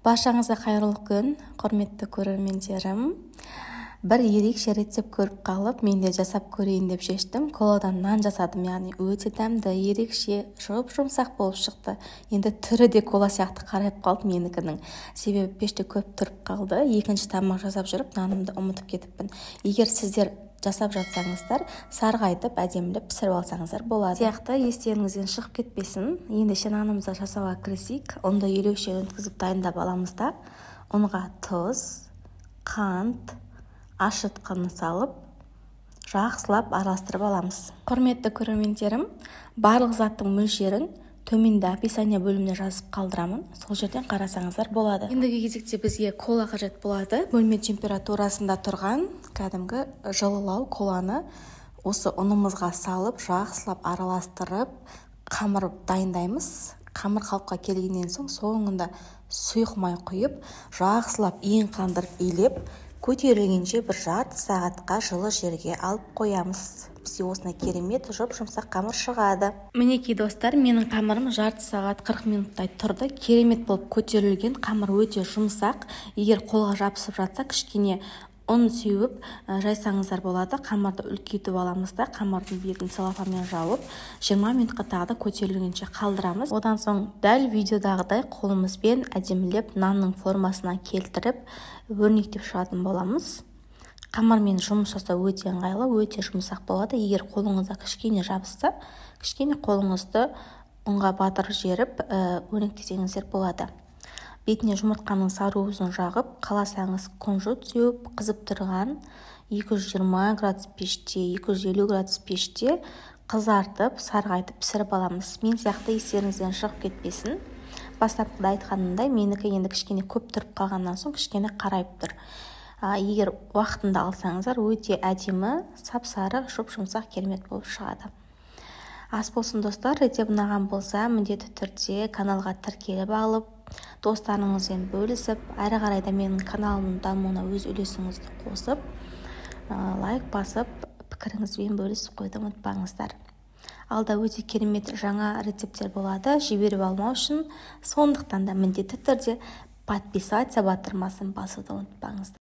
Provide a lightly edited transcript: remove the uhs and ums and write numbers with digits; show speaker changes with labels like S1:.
S1: Баршаңызға қайырлы күн, құрметті көрермендерім. Бір ерекше рецепт көріп қалып, мен де жасап көрейін деп шештім. Коладан нан жасадым, яғни өте дәмді, ерекше, жұмсақ болып шықты. Енді түрі де кола сияқты қарайып қалды менікінің. Себебі пеште көп тұрып қалды. Екінші тамақ жасап жүріп, нанымды ұмытып кетіппін. Егер сіздер жасап жатсаңыздар, сарғайтып, әдемілеп пісіріп алсаңыздар болады. Сияқты естеріңізден шығып кетпесін. Ендеше нанымызды жасауға кірісейік. Ұнды елеуші өткізіп дайындап аламыз да, ұнға тұз, қант, ашытқыны салып, жақсылап араластырып аламыз. Құрметті көрермендерім, барлық заттың мөлшерін төменде описание бөліміне жазып қалдырамын. Сол жерден қарасаңыздар болады. Ендігі кезекте бізге кола қажет болады. Бөлме температурасында тұрған кәдімгі жылылау коланы осы ұнымызға салып, жақсылап араластырып, қамыр дайындаймыз. Қамыр қалыпқа келгеннен соң соңында сұйық май құйып, жақсылап ең қандырып илеп, көтерілгенше бір жарты сағатқа жылы жерге алып қоямыз. Бізде осындай керемет жұмсақ қамыр шығады. Мінекей достар, менің қамырым жарты сағат 40 минуттай тұрды. Керемет болып көтерілген, қамыр өте жұмсақ. Егер қолға жабысып жатса, кішкене ұн сеуіп жайсаңыздар болады. Қамырды үлкейтіп аламыз да, қамырдың бетін целлофанмен жауып 20 минутқа тағы да көтерілгенше қалдырамыз. Одан соң дәл видеодағыдай қолымызбен әдемілеп нанның формасына келтіріп өрнектеп шығатын боламыз. Қамырмен жұмыс жасау өте ыңғайлы, өте жұмсақ болады. Егер қолыңызда кішкене жабысса, кішкене қолыңызды ұнға батырып жеріп өрнектесеңіздер болады. Бетіне жұмыртқаның сары-уызын жағып, қаласаңыз күнжіт сеуіп, қызып тұрған 220 градус пеште, 250 градус пеште қызартып, сарғайтып пісіріп аламыз. Мен сияқты естеріңізден шығып кетпесін. Бастапқыда айтқанымдай, менікі енді кішкене көп тұрып қалғаннан соң кішкене қарайып тұр. Егер уақытында алсаңыздар, өте әдемі, сап-сары, жұмсақ керемет болып шығады. Ас болсын достар, рецепт ұнаған болса, міндетті түрде каналға тіркеліп алып, достарыңызбен бөлісіп, әрі қарай да менің каналымның дамуына өз үлесіңізді қосып, лайк басып, пікіріңізбен бөлісіп қойды ұмытпаңыздар. Алда өте керемет жаңа рецепттер болады, жіберіп алмау үшін, сондықтан да міндетті түрде подписаться батырмасын басуды ұмытпаңыздар.